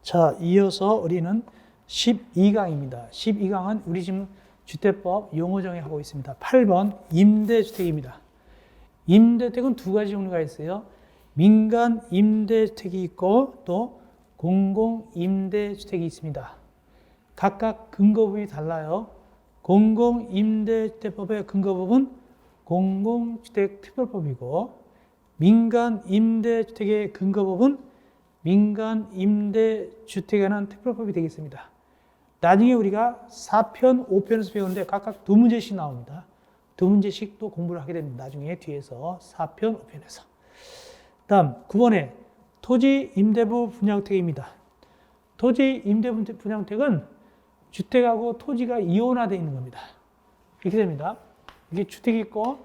자, 이어서 우리는 12강입니다. 12강은 우리 지금 주택법 용어 정의하고 있습니다. 8번 임대주택입니다. 임대주택은 두 가지 종류가 있어요. 민간 임대주택이 있고 또 공공임대주택이 있습니다. 각각 근거법이 달라요. 공공임대주택법의 근거법은 공공주택특별법이고 민간 임대주택의 근거법은 민간 임대주택에 관한 특별법이 되겠습니다. 나중에 우리가 4편, 5편에서 배우는데 각각 두 문제씩 나옵니다. 두 문제씩 또 공부를 하게 됩니다. 나중에 뒤에서 4편, 5편에서. 다음 9번에 토지 임대부 분양주택입니다. 토지 임대부 분양주택은 주택하고 토지가 이원화되어 있는 겁니다. 이렇게 됩니다. 여기 주택이 있고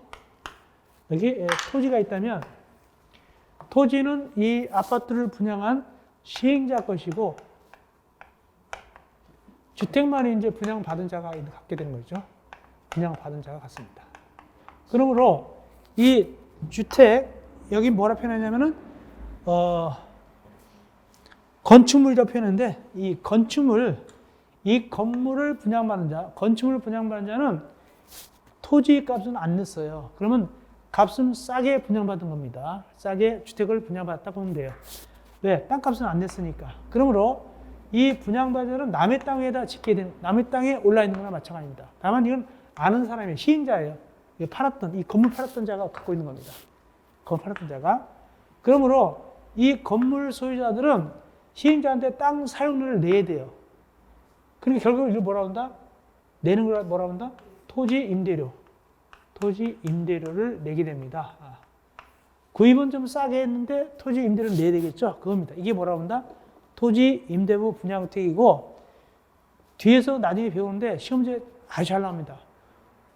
여기 토지가 있다면 토지는 이 아파트를 분양한 시행자 것이고 주택만 이제 분양받은 자가 갖게 되는 거죠. 분양받은 자가 같습니다. 그러므로 이 주택 여기 뭐라 표현하냐면은 건축물이라고 표현하는데 이 건축물 이 건물을 분양받는 자, 건축물을 분양받는 자는 토지 값은 안 냈어요. 그러면 값은 싸게 분양받은 겁니다. 싸게 주택을 분양받았다 보면 돼요. 왜? 땅값은 안 냈으니까. 그러므로 이 분양받은 자는 남의 땅에다 짓게 되는, 남의 땅에 올라 있는 거나 마찬가지입니다. 다만 이건 아는 사람이 시행자예요. 이 건물 팔았던 자가 갖고 있는 겁니다. 건물 팔았던 자가. 그러므로 이 건물 소유자들은 시행자한테 땅 사용료를 내야 돼요. 그러니까 결국 이걸 뭐라고 한다? 내는 걸 뭐라고 한다? 토지 임대료. 토지 임대료를 내게 됩니다. 구입은 좀 싸게 했는데 토지 임대료를 내야 되겠죠? 그겁니다. 이게 뭐라고 한다? 토지 임대부 분양주택이고 뒤에서 나중에 배우는데 시험지에 아주 잘 나옵니다.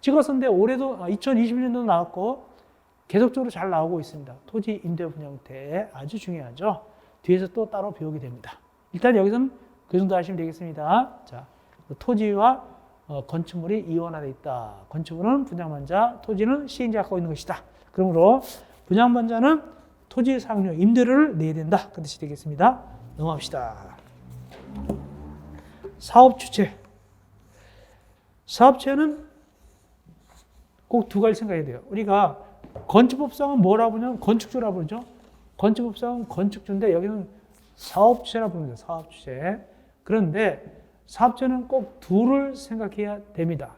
찍었었는데 올해도 2021년도 나왔고 계속적으로 잘 나오고 있습니다. 토지 임대부 분양주택 아주 중요하죠. 뒤에서 또 따로 배우게 됩니다. 일단 여기서는 그 정도 하시면 되겠습니다. 자, 토지와 건축물이 이원화되어 있다. 건축물은 분양받자, 토지는 시행자가 갖고 있는 것이다. 그러므로 분양받자는 토지 사용료, 임대료를 내야 된다. 그 뜻이 되겠습니다. 넘어갑시다. 사업주체. 사업주체는 꼭 두 가지 생각해야 돼요. 우리가 건축법상은 뭐라고 부르냐면 건축주라고 부르죠. 건축법상은 건축주인데 여기는 사업주체라고 부릅니다. 사업주체. 그런데 사업주체는 꼭 둘을 생각해야 됩니다.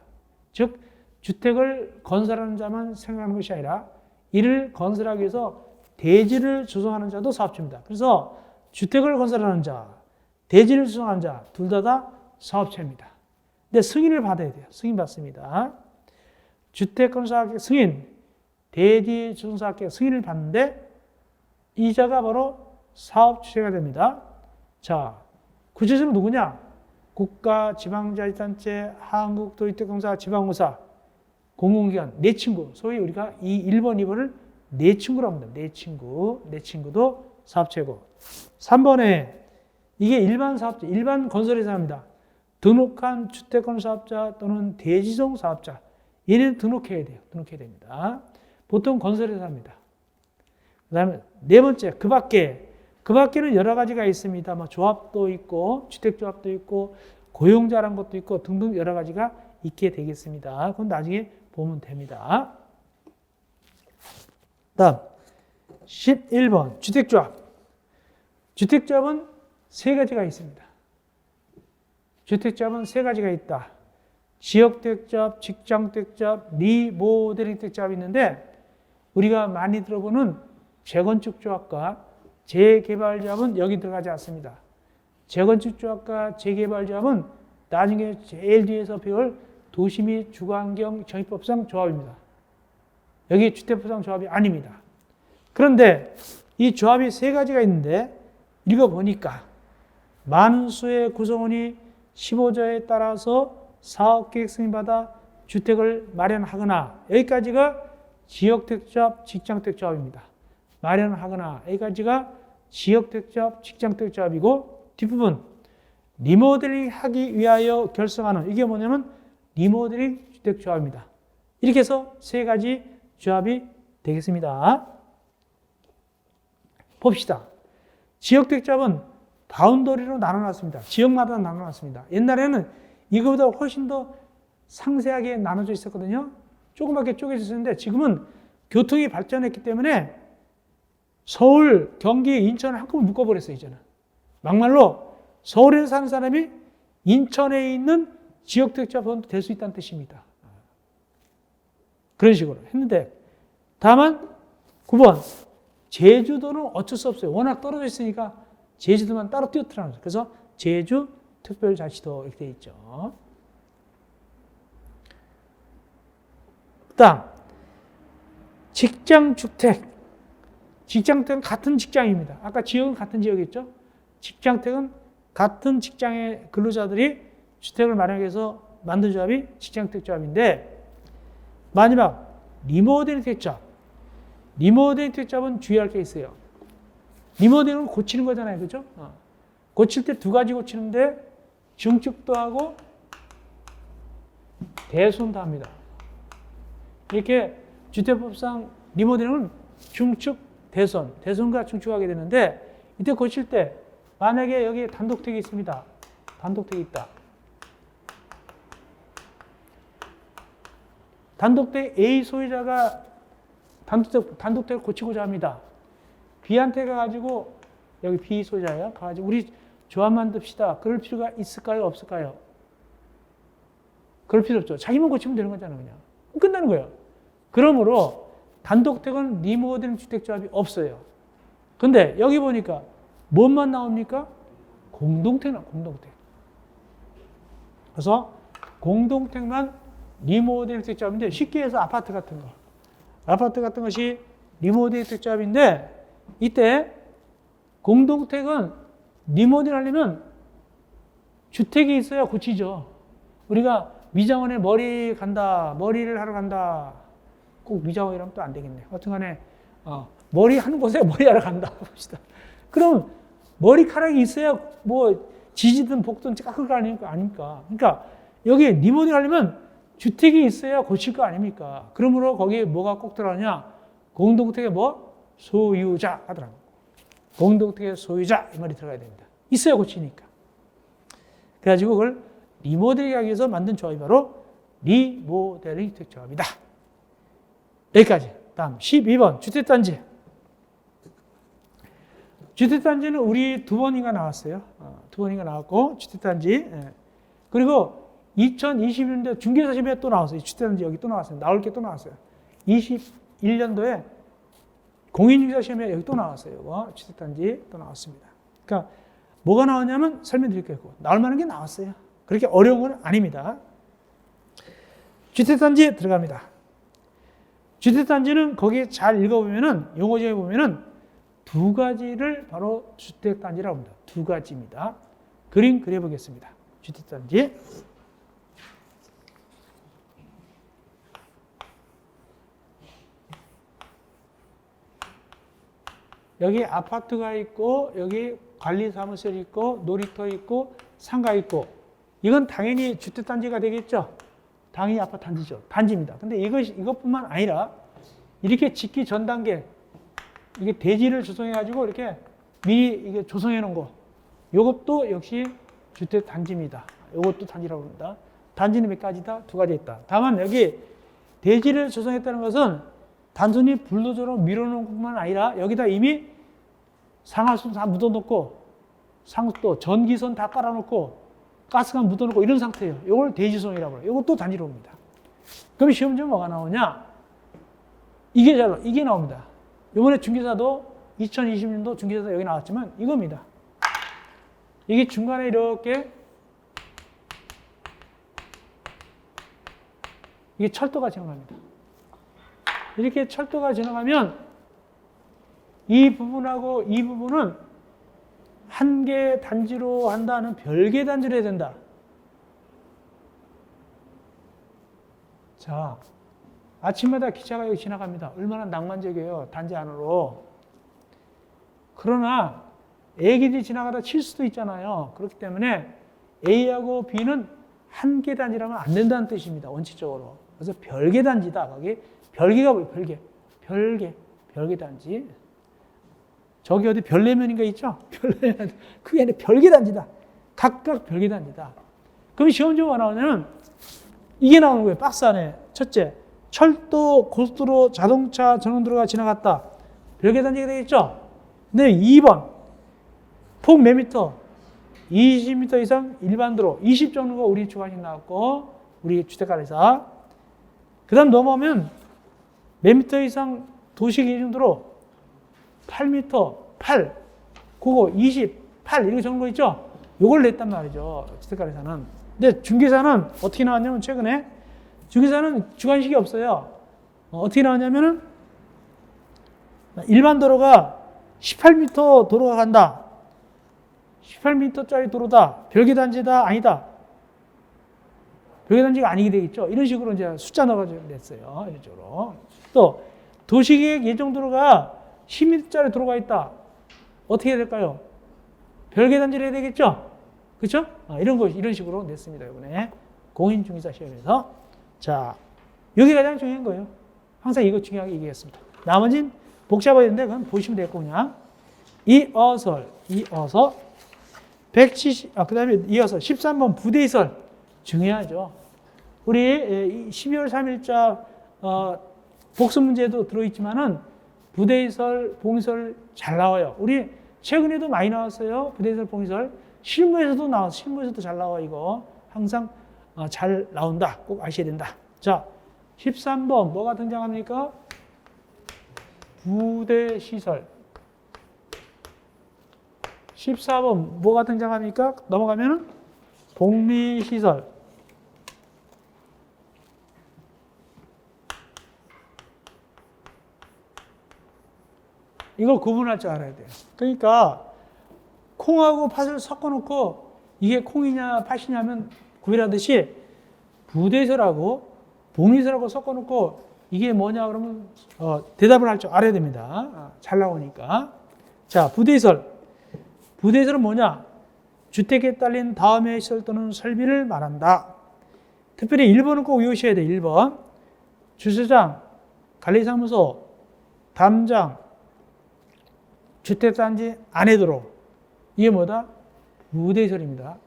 즉 주택을 건설하는 자만 생각하는 것이 아니라 이를 건설하기 위해서 대지를 조성하는 자도 사업주입니다. 그래서 주택을 건설하는 자, 대지를 조성하는 자 둘 다 사업주입니다. 근데 승인을 받아야 돼요. 승인 받습니다. 주택건설학회 승인, 대지 조성사학회 승인을 받는데 이자가 바로 사업주체가 됩니다. 자, 구체적으로 누구냐? 국가, 지방자치단체, 한국도시주택공사, 지방공사, 공공기관, 내 친구. 소위 우리가 이 1번, 2번을 내 친구라고 합니다. 내 친구. 내 친구도 사업체고. 3번에 이게 일반 사업자, 일반 건설회사입니다. 등록한 주택건설 사업자 또는 대지종 사업자. 얘는 등록해야 돼요. 등록해야 됩니다. 보통 건설회사입니다. 그 다음에 네 번째, 그 밖에는 여러 가지가 있습니다. 뭐 조합도 있고, 주택조합도 있고, 고용자란 것도 있고, 등등 여러 가지가 있게 되겠습니다. 그건 나중에 보면 됩니다. 다음, 11번, 주택조합. 주택조합은 세 가지가 있습니다. 주택조합은 세 가지가 있다. 지역주택조합, 직장주택조합, 리모델링주택조합이 있는데, 우리가 많이 들어보는 재건축조합과 재개발조합은 여기 들어가지 않습니다. 재건축조합과 재개발조합은 나중에 제일 뒤에서 배울 도시 및 주거환경 정의법상 조합입니다. 여기 주택법상 조합이 아닙니다. 그런데 이 조합이 세 가지가 있는데 읽어보니까 많은 수의 구성원이 15조에 따라서 사업계획 승인받아 주택을 마련하거나 여기까지가 지역주택조합, 직장주택조합입니다. 마련하거나 여기까지가 지역주택조합, 직장주택조합이고 뒷부분 리모델링 하기 위하여 결성하는 이게 뭐냐면 리모델링 주택조합입니다. 이렇게 해서 세 가지 조합이 되겠습니다. 봅시다. 지역주택조합은 바운더리로 나눠놨습니다. 지역마다 나눠놨습니다. 옛날에는 이거보다 훨씬 더 상세하게 나눠져 있었거든요. 조그맣게 쪼개져 있었는데 지금은 교통이 발전했기 때문에 서울, 경기, 인천을 한꺼번에 묶어버렸어요, 이제는. 막말로 서울에 사는 사람이 인천에 있는 지역택자번도 될 수 있다는 뜻입니다. 그런 식으로 했는데, 다만 9번 제주도는 어쩔 수 없어요. 워낙 떨어져 있으니까 제주도만 따로 띄워트라는 거죠. 그래서 제주 특별자치도 이렇게 되어 있죠. 그다음 직장주택. 직장택은 같은 직장입니다. 아까 지역은 같은 지역이었죠. 직장택은 같은 직장의 근로자들이 주택을 마련하기 위해서 만든 조합이 직장택 조합인데, 마지막 리모델링 택조합. 리모델링 택조합은 주의할 게 있어요. 리모델링은 고치는 거잖아요, 그죠? 고칠 때 두 가지 고치는데 증축도 하고 대손도 합니다. 이렇게 주택법상 리모델링은 중축, 대손과 중축하게 되는데, 이때 고칠 때 만약에 여기 단독택이 있습니다. 단독택이 있다. 단독택 A 소유자가 단독택을 고치고자 합니다. B한테 가가지고, 여기 B 소유자예요. 가가지고 우리 조합 만듭시다. 그럴 필요가 있을까요? 없을까요? 그럴 필요 없죠. 자기만 고치면 되는 거잖아요, 그냥. 끝나는 거예요. 그러므로 단독택은 리모델링 주택조합이 없어요. 근데 여기 보니까 뭔만 나옵니까? 공동택 나와요, 공동택. 그래서 공동택만 리모델링 주택조합인데, 쉽게 해서 아파트 같은 거. 아파트 같은 것이 리모델링 주택조합인데, 이때 공동택은 리모델링 하려면 주택이 있어야 고치죠. 우리가 미장원에 머리를 하러 간다. 꼭 미장원이라면 또 안 되겠네. 하여튼간에 머리 하는 곳에 머리하러 간다 봅시다. 그럼 머리카락이 있어야 뭐 지지든 볶든 깎을 거 아닙니까? 그러니까 여기 리모델링 하려면 주택이 있어야 고칠 거 아닙니까? 그러므로 거기에 뭐가 꼭 들어가냐? 공동택의 뭐? 소유자 하더라고요. 공동택의 소유자 이 말이 들어가야 됩니다. 있어야 고치니까. 그래가지고 그걸 리모델링 하기 위해서 만든 조합이 바로 리모델링 주택 조합이다. 여기까지. 다음 12번 주택단지. 주택단지는 우리 두 번인가 나왔어요. 두 번인가 나왔고 주택단지. 그리고 2020년대 중개사 시험에 또 나왔어요. 주택단지 여기 또 나왔어요. 나올 게 또 나왔어요. 21년도에 공인중개사 시험에 여기 또 나왔어요. 주택단지 또 나왔습니다. 그러니까 뭐가 나왔냐면 설명드릴게요. 나올 만한 게 나왔어요. 그렇게 어려운 건 아닙니다. 주택단지 들어갑니다. 주택단지는 거기에 잘 읽어보면은, 용어집에 보면은 두 가지를 바로 주택단지라고 합니다. 두 가지입니다. 그림 그려보겠습니다. 주택단지. 여기 아파트가 있고, 여기 관리사무실이 있고, 놀이터 있고, 상가 있고, 이건 당연히 주택단지가 되겠죠. 당연히 아파트 단지죠. 단지입니다. 근데 이것뿐만 아니라 이렇게 짓기 전 단계, 이게 대지를 조성해가지고 이렇게 미리 이게 조성해 놓은 거, 이것도 역시 주택단지입니다. 이것도 단지라고 합니다. 단지는 몇 가지다? 두 가지 있다. 다만 여기 대지를 조성했다는 것은 단순히 불도저로 밀어놓은 것만 아니라 여기다 이미 상하수 다 묻어놓고, 상도 전기선 다 깔아놓고, 가스관 묻어놓고 이런 상태예요. 이걸 대지조성이라고 해요. 이것도 단지로 옵니다. 그럼 시험지는 뭐가 나오냐? 이게 나옵니다. 이번에 중개사도 2020년도 중개사 여기 나왔지만 이겁니다. 이게 중간에 이렇게 이게 철도가 지나갑니다. 이렇게 철도가 지나가면 이 부분하고 이 부분은 한 개 단지로 한다는 별개 단지로 해야 된다. 자, 아침마다 기차가 여기 지나갑니다. 얼마나 낭만적이에요. 단지 안으로. 그러나 애기들이 지나가다 칠 수도 있잖아요. 그렇기 때문에 A하고 B는 한 개 단지라면 안 된다는 뜻입니다. 원칙적으로. 그래서 별개 단지다. 거기 별개가 뭐예요? 별개 단지. 저기 어디 별내면인가 있죠? 별내면. 그게 아니라 별개단지다. 각각 별개단지다. 그럼 시험 좀 뭐 나오냐면 이게 나오는 거예요. 박스 안에. 첫째, 철도, 고속도로, 자동차, 전원도로가 지나갔다. 별개단지가 되겠죠? 네, 2번. 폭 몇 미터? 20m 이상 일반도로. 20 정도가 우리 주관식 나왔고, 우리 주택가에서. 그 다음 넘어오면 몇 미터 이상 도시기준도로 8m, 8. 그거 28. 이렇게 적은 거 있죠? 요걸 냈단 말이죠. 주택가에서는. 근데 중개사는 어떻게 나왔냐면 최근에 중개사는 주관식이 없어요. 어떻게 나왔냐면은 일반 도로가 18m 도로가 간다. 18m짜리 도로다. 별개단지다. 아니다. 별개단지가 아니게 되겠죠. 이런 식으로 이제 숫자 넣어가지고 냈어요. 이런 식으로. 또 도시계획 예정도로가 10m짜리 도로가 있다. 어떻게 해야 될까요? 별개단지를 해야 되겠죠. 그렇죠? 이런 식으로 냈습니다. 이번에 공인중개사 시험에서. 자, 여기 가장 중요한 거예요. 항상 이거 중요하게 얘기했습니다. 나머지는 복잡해야 되는데 그건 보시면 되겠고 그냥. 이어서 170, 그 다음에 이어서 13번 부대이설 중요하죠. 우리 12월 3일자 복습 문제도 들어있지만은 부대이설, 봉이설 잘 나와요. 우리 최근에도 많이 나왔어요. 부대이설, 봉이설. 실무에서도 나와서 실무에서도 잘 나와 이거. 항상 잘 나온다. 꼭 아셔야 된다. 자, 13번 뭐가 등장합니까? 부대시설. 14번 뭐가 등장합니까? 넘어가면은 복리시설. 이걸 구분할 줄 알아야 돼요. 그러니까 콩하고 팥을 섞어놓고 이게 콩이냐 팥이냐면 구별하듯이 부대설하고 복리설하고 섞어놓고 이게 뭐냐 그러면 대답을 할 줄 알아야 됩니다. 잘 나오니까. 자, 부대설. 부대설은 뭐냐? 주택에 딸린 다음의 시설 또는 설비를 말한다. 특별히 1번은 꼭 외우셔야 돼요. 1번. 주차장, 관리사무소, 담장, 주택단지 안에 도로. 이게 뭐다? 부대설입니다.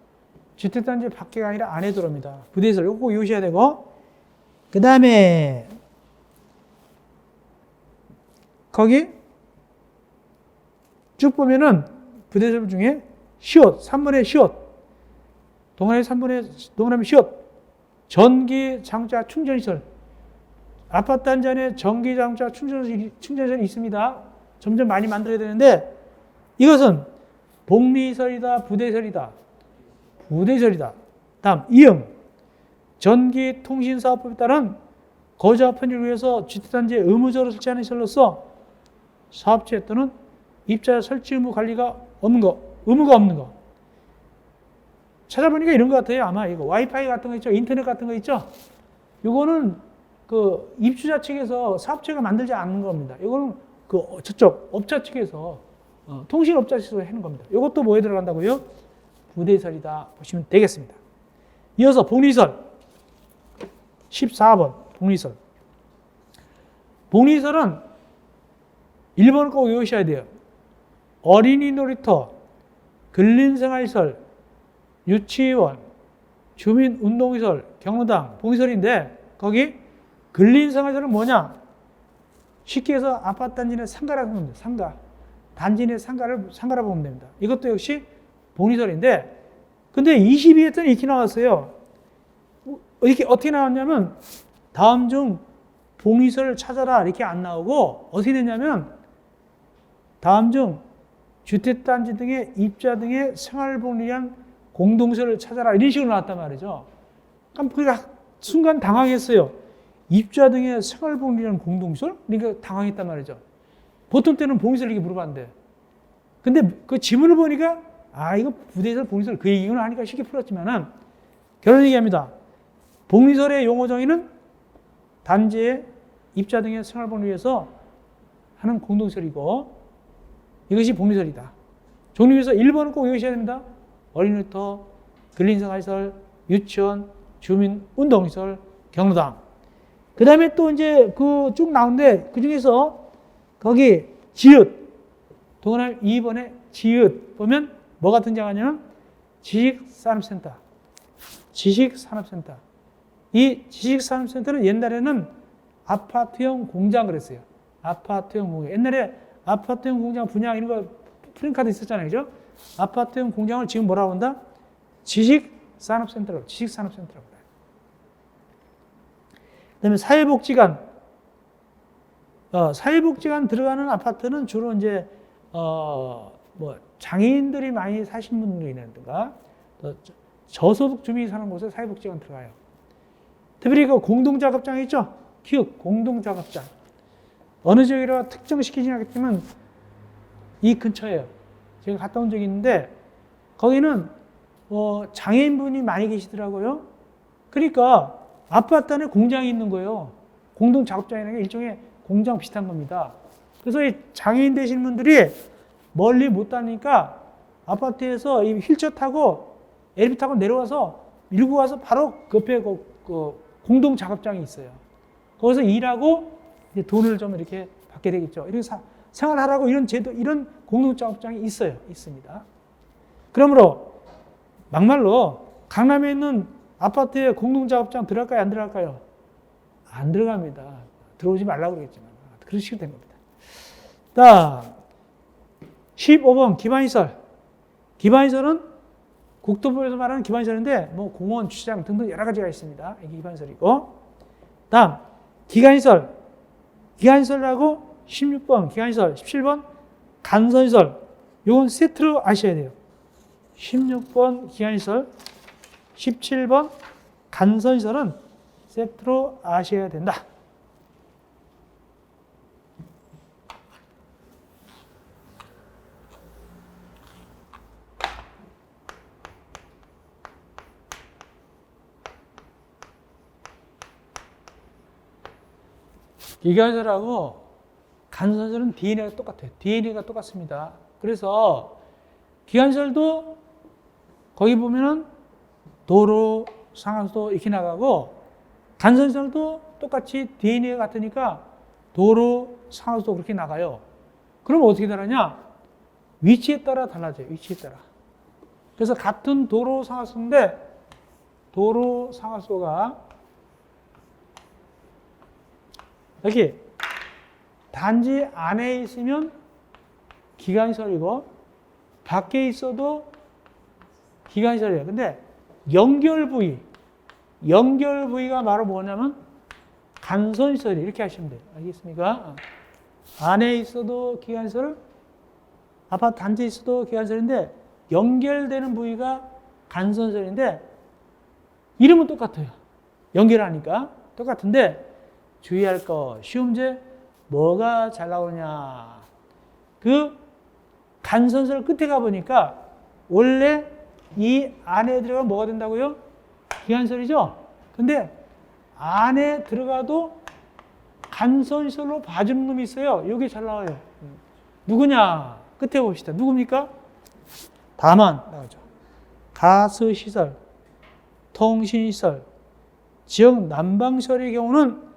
주택단지 밖에가 아니라 안에 도로입니다. 부대설. 이거 꼭 외우셔야 되고. 그 다음에 거기 쭉 보면은 부대설 중에 시옷, 3번의 시옷, 동그라미 3번의 동그라미 시옷, 전기 장차 충전시설. 아파트 단지 안에 전기 장차 충전시설이 있습니다. 점점 많이 만들어야 되는데 이것은 복리설이다, 부대설이다. 부대설이다. 다음 이응. 전기통신사업법에 따른 거주와 편의를 위해서 주택단지에 의무적으로 설치하는 시설로서 사업체 또는 입자 설치 의무 관리가 없는 거, 의무가 없는 거. 찾아보니까 이런 것 같아요. 아마 이거 와이파이 같은 거 있죠, 인터넷 같은 거 있죠. 이거는 그 입주자 측에서 사업체가 만들지 않는 겁니다. 이거는 그 저쪽 업자 측에서 통신업자 측에서 하는 겁니다. 이것도 뭐에 들어간다고요? 부대설이다 보시면 되겠습니다. 이어서 복리설 14번 복리설. 복리설은 1번을 꼭 외우셔야 돼요. 어린이 놀이터, 근린생활시설, 유치원, 주민운동시설, 경로당, 봉시설인데 거기 근린생활시설은 뭐냐? 쉽게 해서 아파트 단지 내 상가라고 보면 됩니다. 상가. 단지 내 상가라고 보면 됩니다. 이것도 역시 봉시설인데 근데 22회 때는 이렇게 나왔어요. 이렇게 어떻게 나왔냐면 다음 중 봉시설을 찾아라 이렇게 안 나오고 어떻게 됐냐면 다음 중 주택단지 등의 입자 등의 생활복리를 위한 공동시설을 찾아라 이런 식으로 나왔단 말이죠. 그러니까 순간 당황했어요. 입자 등의 생활복리를 위한 공동시설? 그러니까 당황했단 말이죠. 보통 때는 봉시설 이렇게 물어봤는데 근데 그 지문을 보니까 이거 부대시설, 봉시설 그 얘기는 하니까 쉽게 풀었지만은 결론 얘기합니다. 복리설의 용어 정의는 단지의 입자 등의 생활복리를 위해서 하는 공동시설이고 이것이 복리설이다. 종류에서 1번은 꼭 외우셔야 됩니다. 어린이터, 근린생활시설, 유치원, 주민운동시설, 경로당. 그 다음에 또 이제 그 쭉 나오는데 그 중에서 거기 지읒, 또 그다음에 2번에 지읒 보면 뭐가 등장하냐면 지식산업센터. 지식산업센터. 이 지식산업센터는 옛날에는 아파트형 공장 그랬어요. 아파트형 공장. 옛날에 아파트형 공장 분양 이런 거 프린카드 있었잖아요. 그죠? 아파트형 공장을 지금 뭐라고 한다? 지식산업센터라고. 지식산업센터라고 그래요. 그 다음에 사회복지관. 사회복지관 들어가는 아파트는 주로 이제, 장애인들이 많이 사시는 분들이라든가, 저소득 주민이 사는 곳에 사회복지관 들어가요. 특별히 그 공동작업장 있죠? 기업, 공동작업장. 어느 지역이라 특정시키진 않겠지만, 이 근처에요. 제가 갔다 온 적이 있는데, 거기는, 장애인분이 많이 계시더라고요. 그러니까, 아파트 안에 공장이 있는 거예요. 공동작업장이라는 게 일종의 공장 비슷한 겁니다. 그래서 이 장애인 되신 분들이 멀리 못 다니까 아파트에서 이 휠체어 타고 엘리베이터 타고 내려와서 밀고 가서 바로 그 옆에 그 공동 작업장이 있어요. 거기서 일하고 이제 돈을 좀 이렇게 받게 되겠죠. 이렇게 생활하라고 이런 제도, 이런 공동 작업장이 있어요. 있습니다. 그러므로 막말로 강남에 있는 아파트에 공동 작업장 들어갈까요? 안 들어갈까요? 안 들어갑니다. 들어오지 말라고 그러겠지만 그런 식으로 된 겁니다. 다음 15번 기반시설. 기반시설은 국토부에서 말하는 기반시설인데 뭐 공원, 주차장 등등 여러 가지가 있습니다. 이게 기반시설이고, 다음 기간시설. 기간시설하고 16번 기간시설, 17번 간선시설. 이건 세트로 아셔야 돼요. 16번 기간시설, 17번 간선시설은 세트로 아셔야 된다. 기간시설하고 간선시설은 DNA가 똑같아요. DNA가 똑같습니다. 그래서 기간시설도 거기 보면은 도로, 상하수도 이렇게 나가고, 간선시설도 똑같이 DNA가 같으니까 도로, 상하수도 그렇게 나가요. 그럼 어떻게 다르냐? 위치에 따라 달라져요. 위치에 따라. 그래서 같은 도로, 상하수인데 도로, 상하수도가 여기 단지 안에 있으면 기간시설이고 밖에 있어도 기간시설이에요. 근데 연결 부위가 바로 뭐냐면 간선시설이 이렇게 하시면 돼요. 알겠습니까? 안에 있어도 기간시설, 아파트 단지에 있어도 기간시설인데 연결되는 부위가 간선시설인데 이름은 똑같아요. 연결하니까 똑같은데 주의할 거, 시험제 뭐가 잘 나오냐. 그 간선시설 끝에 가보니까 원래 이 안에 들어가면 뭐가 된다고요? 기간시설이죠? 근데 안에 들어가도 간선시설로 봐주는 놈이 있어요. 이게 잘 나와요. 누구냐? 끝에 봅시다. 누굽니까? 다만 나오죠. 가스시설, 통신시설, 지역 난방시설의 경우는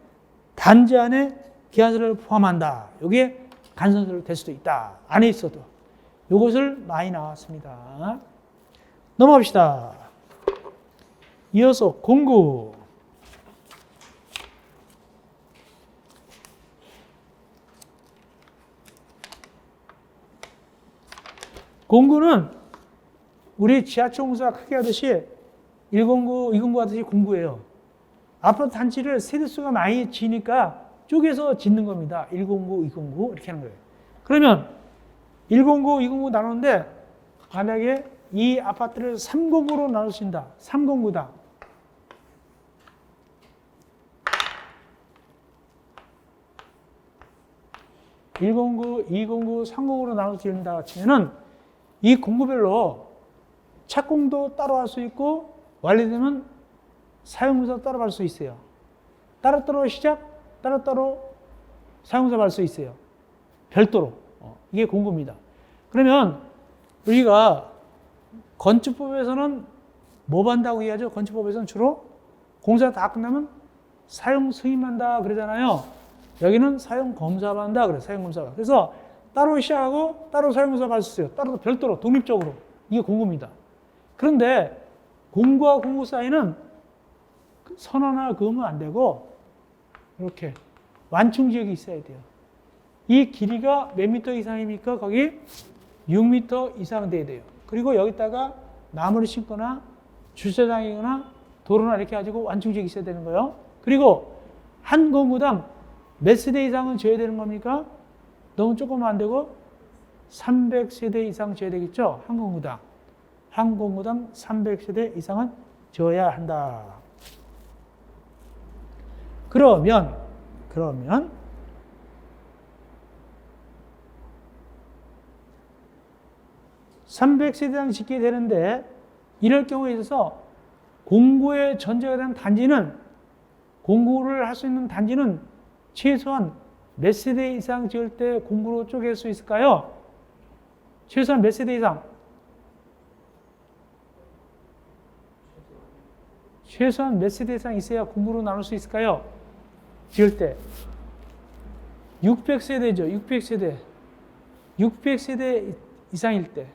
단지 안에 기간시설을 포함한다. 이게 간선시설 될 수도 있다. 안에 있어도. 이것을 많이 나왔습니다. 넘어갑시다. 이어서 공구. 공구는 우리 지하철 공사 크게 하듯이 1공구, 2공구 하듯이 공구예요. 아파트 단지를 세대수가 많이 지니까 쪼개서 짓는 겁니다. 1공구, 2공구 이렇게 하는 거예요. 그러면 1공구, 2공구 나누는데 만약에 이 아파트를 3공구로 나누신다. 3공구다. (1공구) (2공구) (3공구로) 나눠서 지른다 치면은 이 공구별로 착공도 따로 할 수 있고 완료되면 사용공사 따로 할 수 있어요. 따로따로 시작, 따로따로 사용공사 할 수 있어요. 별도로. 이게 공구입니다. 그러면 우리가 건축법에서는 뭐 받는다고 얘기하죠? 건축법에서는 주로 공사 다 끝나면 사용 승인한다 그러잖아요. 여기는 사용 검사 받는다 그래요. 사용 검사가. 그래서 따로 시작하고 따로 사용해서 갈 수 있어요. 따로 별도로 독립적으로. 이게 공구입니다. 그런데 공구와 공구 사이는 선하나 그으면 안 되고 이렇게 완충 지역이 있어야 돼요. 이 길이가 몇 미터 이상입니까? 거기 6미터 이상 돼야 돼요. 그리고 여기다가 나무를 심거나 주차장이거나 도로나 이렇게 가지고 완충 지역이 있어야 되는 거예요. 그리고 한 공구당 몇 세대 이상은 지어야 되는 겁니까? 너무 조금은 안 되고 300세대 이상 지어야 되겠죠? 한 공구당. 한 공구당 300세대 이상은 지어야 한다. 그러면 300세대당 짓게 되는데 이럴 경우에 있어서 공구의 전제가 되는 단지는 공구를 할 수 있는 단지는 최소한 몇 세대 이상 지을 때 공구로 쪼갤 수 있을까요? 최소한 몇 세대 이상? 최소한 몇 세대 이상 있어야 공구로 나눌 수 있을까요? 지을 때 600세대죠. 600세대. 600세대 이상일 때.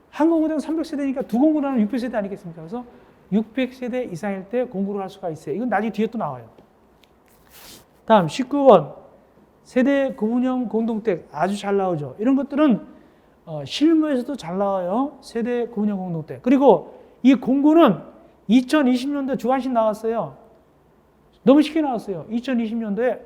한 공구당 300세대니까 두 공구 나누면 600세대 아니겠습니까? 그래서 600세대 이상일 때 공구를 할 수가 있어요. 이건 나중에 뒤에 또 나와요. 다음 19번. 세대 구분형 공동택 아주 잘 나오죠. 이런 것들은 실무에서도 잘 나와요. 세대 구분형 공동택. 그리고 이 공구는 2020년도에 주관식 나왔어요. 너무 쉽게 나왔어요. 2020년도에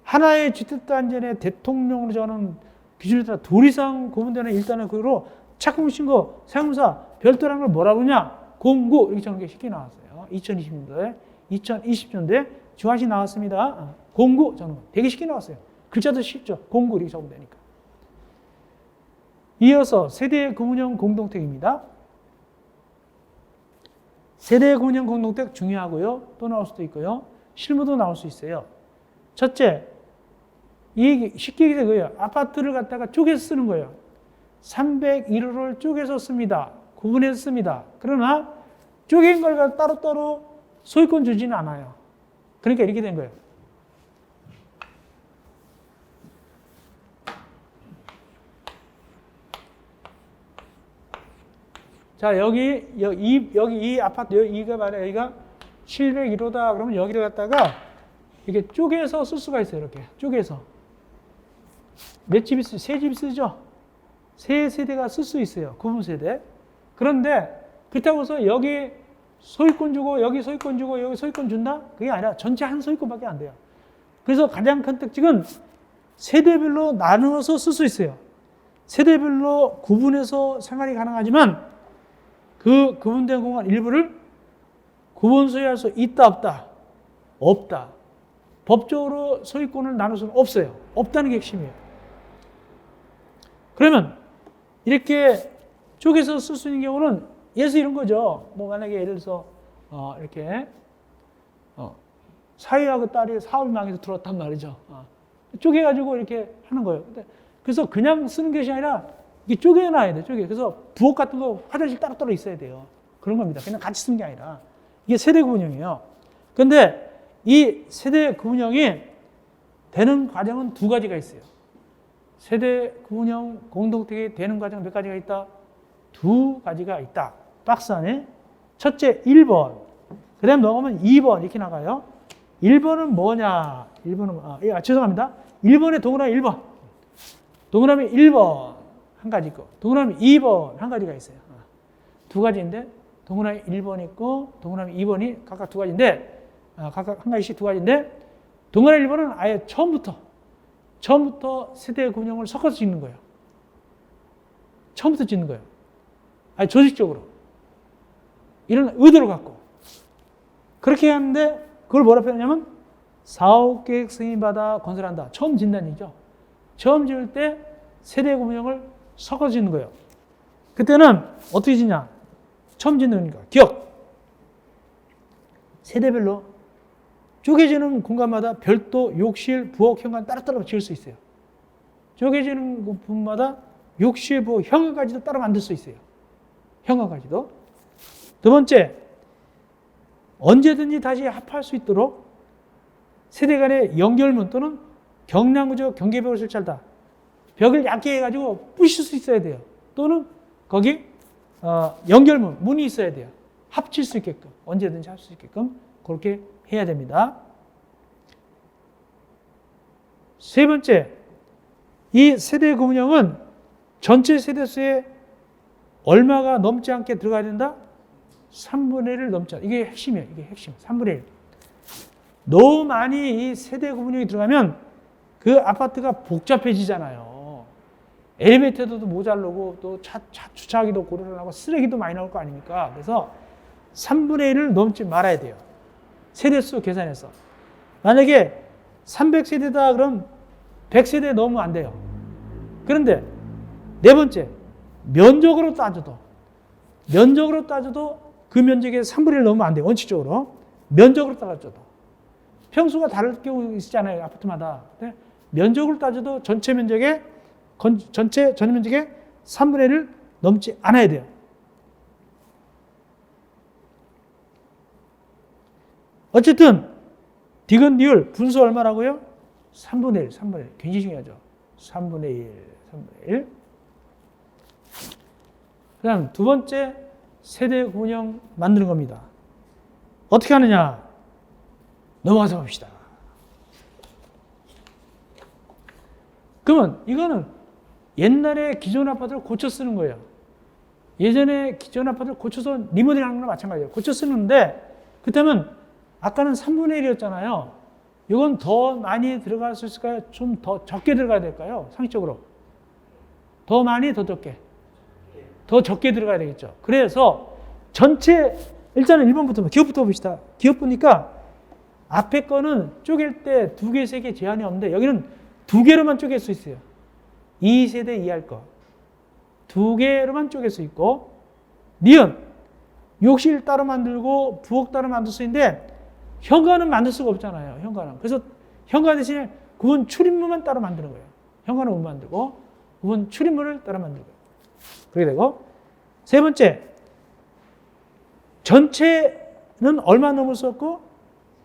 하나의 주택단지의 대통령으로 정하는 기준에 따라 둘 이상 구분되는 일단의 구로 착공 신고 사용사 별도라는 걸 뭐라 그러냐? 공구 이렇게 정하는 게 쉽게 나왔어요. 2020년도에 주관식 나왔습니다. 공구 정하는 거 되게 쉽게 나왔어요. 글자도 쉽죠. 공구 이렇게 적으면 되니까. 이어서 세대 구분형 공동택입니다. 세대 구분형 공동택 중요하고요. 또 나올 수도 있고요. 실무도 나올 수 있어요. 첫째, 이 쉽게 얘기해서 그거예요. 아파트를 갖다가 쪼개서 쓰는 거예요. 301호를 쪼개서 씁니다. 구분해서 씁니다. 그러나 쪼갠 걸 따로따로 소유권 주지는 않아요. 그러니까 이렇게 된 거예요. 자, 여기 이 아파트, 여기가 말이야, 여기가 701호다. 그러면 여기를 갖다가 이렇게 쪼개서 쓸 수가 있어요. 이렇게 쪼개서. 몇 집이 쓰죠? 세 집이 쓰죠? 세 세대가 쓸 수 있어요. 구분 세대. 그런데 그렇다고 해서 여기 소유권 주고 여기 소유권 주고 여기 소유권 준다? 그게 아니라 전체 한 소유권밖에 안 돼요. 그래서 가장 큰 특징은 세대별로 나누어서 쓸 수 있어요. 세대별로 구분해서 생활이 가능하지만 그 구분된 공간 일부를 구분 소유할 수 있다 없다? 없다. 법적으로 소유권을 나눌 수는 없어요. 없다는 게 핵심이에요. 그러면 이렇게 쪼개서 쓸 수 있는 경우는 예를 이런 거죠. 뭐 만약에 예를 들어서 이렇게 사위하고 딸이 사업을 망해서 들어왔단 말이죠. 쪼개가지고 이렇게 하는 거예요. 그래서 그냥 쓰는 것이 아니라 이게 쪼개놔야 돼. 그래서 부엌 같은 거 화장실 따로따로 있어야 돼요. 그런 겁니다. 그냥 같이 쓰는 게 아니라. 이게 세대 구분형이에요. 그런데 이 세대 구분형이 되는 과정은 두 가지가 있어요. 세대 구분형 공동택이 되는 과정 몇 가지가 있다? 두 가지가 있다. 박스 안에. 첫째 1번. 그 다음 넘어가면 2번 이렇게 나가요. 1번은 뭐냐? 1번은, 죄송합니다. 1번에 동그라미 1번. 동그라미 1번 한 가지 있고, 동그라미 2번 한 가지가 있어요. 두 가지인데, 동그라미 1번 있고, 동그라미 2번이 각각 두 가지인데, 각각 한 가지씩 두 가지인데, 동그라미 1번은 아예 처음부터 세대 구분형을 섞어서 짓는 거예요. 처음부터 짓는 거예요. 아니, 조직적으로. 이런 의도를 갖고. 그렇게 하는데, 그걸 뭐라 표현하냐면, 사업계획 승인받아 건설한다. 처음 짓는 얘기죠. 처음 지을 때 세대 구분형을 섞어서 짓는 거예요. 그때는 어떻게 짓냐? 처음 짓는 거니까. 기억! 세대별로 쪼개지는 공간마다 별도 욕실, 부엌, 현관 따로따로 지을 수 있어요. 쪼개지는 부분마다 욕실, 부엌, 현관까지도 따로 만들 수 있어요. 현관까지도. 두 번째, 언제든지 다시 합할 수 있도록 세대 간의 연결문 또는 경량구조 경계벽을 설치한다. 벽을 얇게 해가지고 부실 수 있어야 돼요. 또는 거기 연결문, 문이 있어야 돼요. 합칠 수 있게끔, 언제든지 할 수 있게끔 그렇게 해야 됩니다. 세 번째, 이 세대 구분형은 전체 세대수의 얼마가 넘지 않게 들어가야 된다? 3분의 1을 넘지 않게. 이게 핵심이에요. 이게 핵심. 3분의 1. 너무 많이 이 세대 구분형이 들어가면 그 아파트가 복잡해지잖아요. 엘리베이터도 모자르고 또 차 주차하기도 고르라고 쓰레기도 많이 나올 거 아닙니까? 그래서 3분의 1을 넘지 말아야 돼요. 세대수 계산해서. 만약에 300세대다 그럼 100세대 넘으면 안 돼요. 그런데 네 번째, 면적으로 따져도 그 면적의 3분의 1 넘으면 안 돼요. 원칙적으로. 면적으로 따져도. 평수가 다를 경우 있잖아요. 아파트마다. 면적으로 따져도 전체 면적의 3분의 1을 넘지 않아야 돼요. 어쨌든 디귿리을 분수 얼마라고요? 3분의 1, 3분의 1. 굉장히 중요하죠. 3분의 1, 3분의 1. 그 다음 두 번째 세대 구분형 만드는 겁니다. 어떻게 하느냐? 넘어가서 봅시다. 그러면 이거는 옛날에 기존 아파트를 고쳐 쓰는 거예요. 예전에 기존 아파트를 고쳐서 리모델링하는 거랑 마찬가지예요. 고쳐 쓰는데 그렇다면 아까는 3분의 1이었잖아요. 이건 더 많이 들어갈 수 있을까요? 좀 더 적게 들어가야 될까요? 상식적으로. 더 많이, 더 적게? 더 적게 들어가야 되겠죠. 그래서 전체, 일단은 1번부터, 기업부터 봅시다. 기업 보니까 앞에 거는 쪼갤 때 2개, 3개 제한이 없는데 여기는 2개로만 쪼갤 수 있어요. 2세대 이하일 거. 2개로만 쪼갤 수 있고, 니은, 욕실 따로 만들고 부엌 따로 만들 수 있는데 현관은 만들 수가 없잖아요. 현관은. 그래서 현관 대신에 구분 출입문만 따로 만드는 거예요. 현관은 못 만들고 구분 출입문을 따로 만드는 거예요. 그렇게 되고 세 번째, 전체는 얼마 넘을 수 없고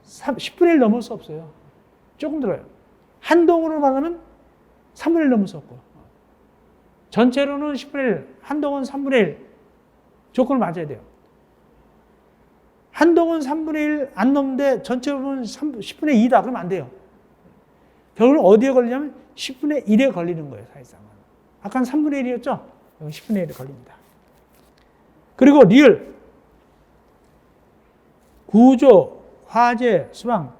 10분의 1 넘을 수 없어요. 조금 들어요. 한 동으로만 하면 3분의 1 넘을 수 없고 전체로는 10분의 1, 한 동은 3분의 1 조건을 맞아야 돼요. 한 동은 3분의 1 안 넘는데 전체로는 10분의 2다. 그러면 안 돼요. 결국은 어디에 걸리냐면 10분의 1에 걸리는 거예요. 사실상은. 아까는 3분의 1이었죠? 10분의 1에 걸립니다. 그리고 리을, 구조, 화재, 수방,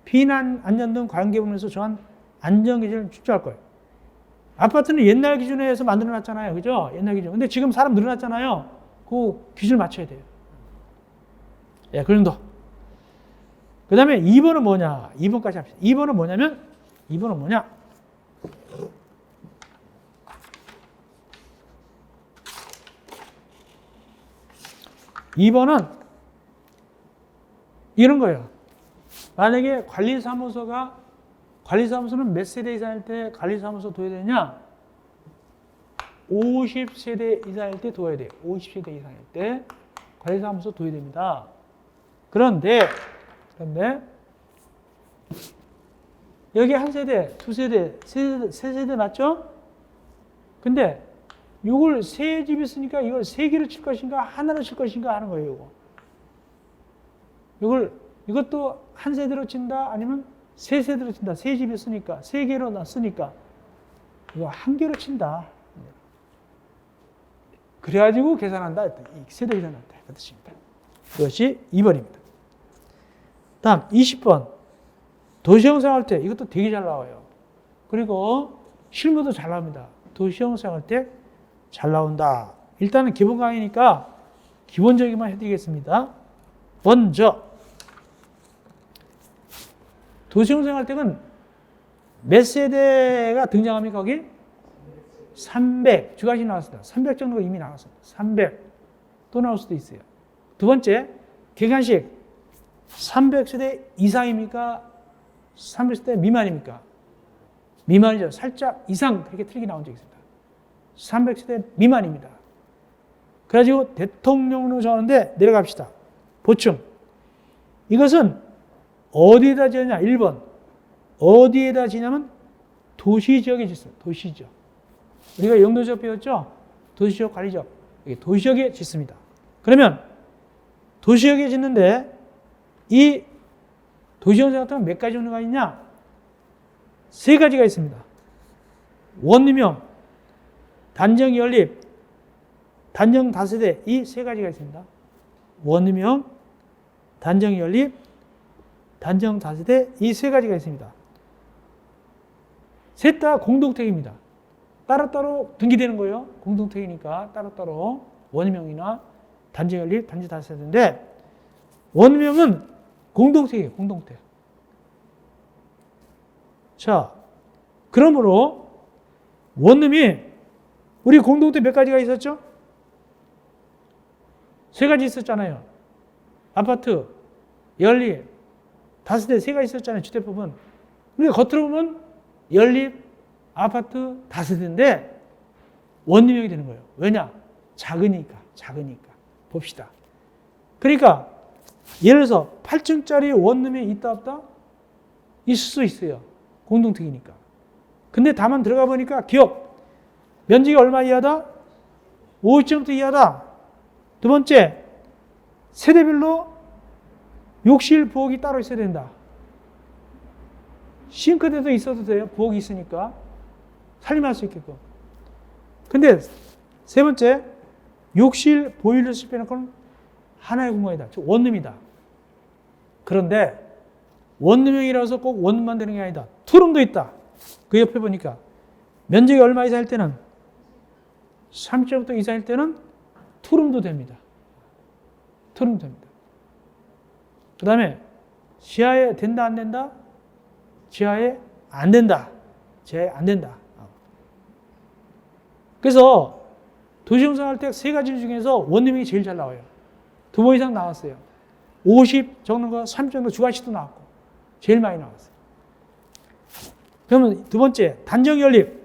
피난, 안전 등 관계부문에서 정한 안전 기준을 준수할 거예요. 아파트는 옛날 기준에 의해서 만들어놨잖아요. 그죠? 옛날 기준. 근데 지금 사람 늘어났잖아요. 그 기준을 맞춰야 돼요. 예, 그 정도. 그 다음에 2번은 뭐냐? 2번까지 합시다. 2번은 뭐냐면, 2번은 뭐냐? 이번은 이런 거예요. 만약에 관리사무소는 몇 세대 이상일 때 관리사무소 둬야 되냐? 50세대 이상일 때 둬야 돼요. 50세대 이상일 때 관리사무소 둬야 됩니다. 그런데 여기 한 세대, 두 세대, 세 세대 맞죠? 근데 이걸 세 집이 있으니까 이걸 세 개로 칠 것인가 하나로 칠 것인가 하는 거예요. 이것도 한 세대로 친다 아니면 세 세대로 친다. 세 집이 있으니까 세 개로 쓰니까 이거 한 개로 친다. 그래가지고 계산한다. 세대 계산한다. 그 뜻입니다. 그것이 2번입니다. 다음 20번. 도시형 생활 때 이것도 되게 잘 나와요. 그리고 실무도 잘 나옵니다. 도시형 생활 때 잘 나온다. 일단은 기본 강의니까 기본적이만 해드리겠습니다. 먼저 도시형 생활 때는 몇 세대가 등장합니까? 거기? 300. 주간식 나왔습니다. 300 정도가 이미 나왔습니다. 300. 또 나올 수도 있어요. 두 번째, 객관식 300세대 이상입니까? 300세대 미만입니까? 미만이죠. 살짝 이상 그렇게 틀리게 나온 적이 있습니다. 300세대 미만입니다. 그래가지고 대통령으로 정하는데 내려갑시다. 보충. 이것은 어디에다 지느냐? 1번. 어디에다 지냐면 도시지역에 짓습니다. 도시지역. 우리가 용도지역 배웠죠? 도시지역 관리지역. 이게 도시지역에 짓습니다. 그러면 도시지역에 짓는데 이 도시지역 같은 몇 가지 종류가 있냐? 세 가지가 있습니다. 원룸형, 단정 연립, 단정 다세대 이 세 가지가 있습니다. 원룸형, 단정 연립, 단정 다세대 이 세 가지가 있습니다. 셋 다 공동택입니다. 따로따로 등기되는 거예요. 공동택이니까 따로따로 원룸형이나 단정 연립, 단정 다세대인데 원룸형은 공동택이에요. 공동택. 자, 그러므로 원룸이 우리 공동택 몇 가지가 있었죠? 세 가지 있었잖아요. 아파트, 연립, 다세대 세 가지 있었잖아요. 주택법은. 근데 겉으로 보면 연립, 아파트, 다세대인데 원룸형이 되는 거예요. 왜냐? 작으니까. 봅시다. 그러니까 예를 들어서 8층짜리 원룸이 있다 없다? 있을 수 있어요. 공동택이니까. 근데 다만 들어가 보니까 기업 면적이 얼마 이하다? 50제곱미터 이하다. 두 번째, 세대별로 욕실, 부엌이 따로 있어야 된다. 싱크대도 있어도 돼요. 부엌이 있으니까. 살림할 수 있게끔. 근데 세 번째, 욕실, 보일러실 빼놓고는 하나의 공간이다. 즉 원룸이다. 그런데 원룸형이라서 꼭 원룸만 되는 게 아니다. 투룸도 있다. 그 옆에 보니까 면적이 얼마 이상일 때는 30제곱미터 이상일 때는 투룸도 됩니다. 투룸도 됩니다. 그 다음에 지하에 된다 안 된다? 지하에 안 된다. 지하에 안 된다. 그래서 도시공사할 때 세 가지 중에서 원룸형이 제일 잘 나와요. 2번 이상 나왔어요. 50 적는 거, 30 정도 주관식도 나왔고 제일 많이 나왔어요. 그러면 두 번째, 단정연립.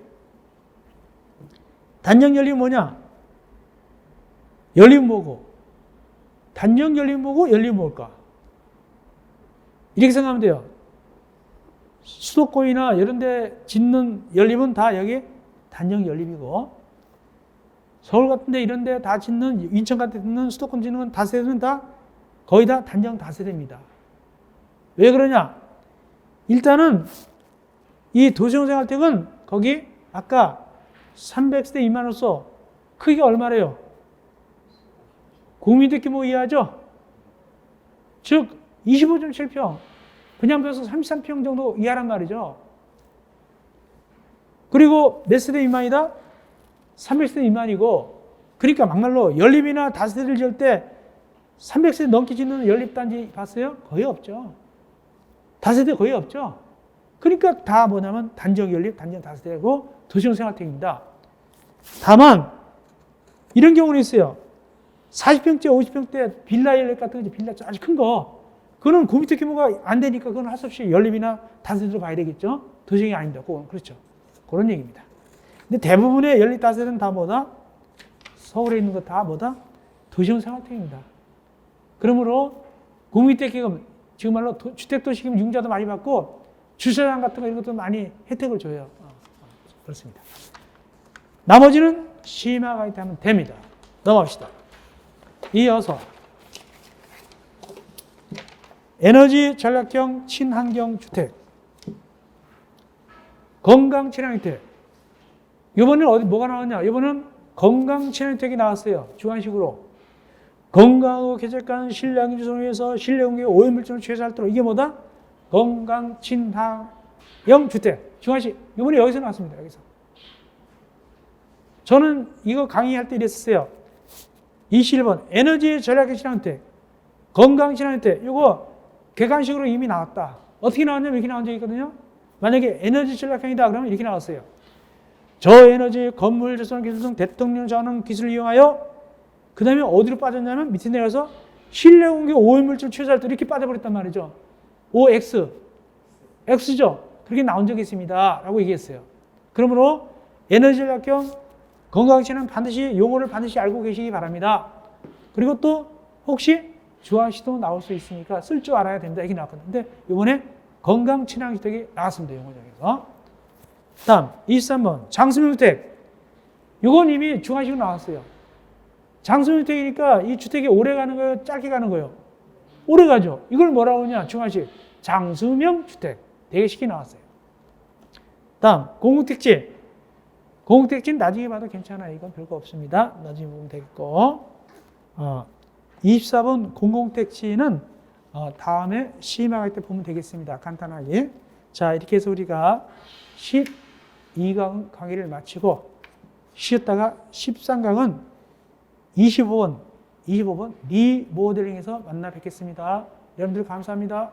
단정연립이 뭐냐? 연립은 뭐고? 단정연립은 뭐고? 연립은 뭘까? 이렇게 생각하면 돼요. 수도권이나 이런 데 짓는 연립은 다 여기 단정연립이고 서울 같은 데 이런 데 다 짓는, 인천 같은 데 짓는 수도권 짓는 다세대는 다 거의 다 단정 다세대입니다. 왜 그러냐? 일단은 이 도시공생활택은 거기 아까 300세대 미만으로서 크기가 얼마래요? 국민주택 규모 이하죠? 즉 25.7평, 그냥 벼서 33평 정도 이하란 말이죠. 그리고 몇 세대 미만이다? 300세대 미만이고, 그러니까 막말로 연립이나 다세대를 지을 때 300세대 넘게 짓는 연립단지 봤어요? 거의 없죠. 다세대 거의 없죠. 그러니까 다 뭐냐면 단정 연립, 단정 다세대고 도시형 생활택입니다. 다만 이런 경우는 있어요. 40평대, 50평대 빌라 연립 같은 거, 빌라 아주 큰 거, 그거는 고미터 규모가 안 되니까 그건 할 수 없이 연립이나 다세대로 봐야 되겠죠. 도시형이 아닙니다. 그건 그렇죠. 그런 얘기입니다. 근데 대부분의 연립 다세대는 다 뭐다? 서울에 있는 거 다 뭐다? 도시형 생활택입니다. 그러므로 국민주택기금, 지금 말로 주택도시기금 융자도 많이 받고 주차장 같은 거 이런 것도 많이 혜택을 줘요. 그렇습니다. 나머지는 심화가 있다면 됩니다. 넘어갑시다. 이어서 에너지 전략형 친환경 주택, 건강 친환경 주택. 이번에는 어디 뭐가 나왔냐? 이번에는 건강 친환경 주택이 나왔어요. 주관식으로. 건강하고 쾌적한 실내환경 조성을 위해서 실내 공기 오염물질을 최소화하도록. 이게 뭐다? 건강 친환경 주택. 주관식. 이번에 여기서 나왔습니다. 여기서. 저는 이거 강의할 때 이랬었어요. 21번 에너지 전략형 친환경 주택, 건강 친환경 주택. 이거 객관식으로 이미 나왔다. 어떻게 나왔냐면 이렇게 나온 적이 있거든요. 만약에 에너지 전략형이다 그러면 이렇게 나왔어요. 저에너지 건물 조성 기술 등 대통령 전환 기술을 이용하여, 그 다음에 어디로 빠졌냐면 밑에 내려서 실내 공기 오염물질 최소화할 때 이렇게 빠져버렸단 말이죠. OX. X죠. 그렇게 나온 적이 있습니다. 라고 얘기했어요. 그러므로 에너지 전략형 건강치는 반드시 용어를 반드시 알고 계시기 바랍니다. 그리고 또 혹시 주황시도 나올 수 있으니까 쓸 줄 알아야 된다. 이게 나왔거든요. 근데 이번에 건강 친환경 주택이 나왔습니다. 용어장에서. 다음 23번 장수명주택. 이건 이미 중간식으로 나왔어요. 장수주택이니까 이 주택이 오래 가는 거예요? 짧게 가는 거예요? 오래 가죠. 이걸 뭐라고 하냐? 중간식. 장수명 주택. 4개씩이 나왔어요. 다음, 공공택지. 공공택지는 나중에 봐도 괜찮아요. 이건 별거 없습니다. 나중에 보면 되겠고. 24번 공공택지는 다음에 시험할 때 보면 되겠습니다. 간단하게. 자, 이렇게 해서 우리가 12강 강의를 마치고 쉬었다가 13강은 25번 리모델링에서 만나 뵙겠습니다. 여러분들 감사합니다.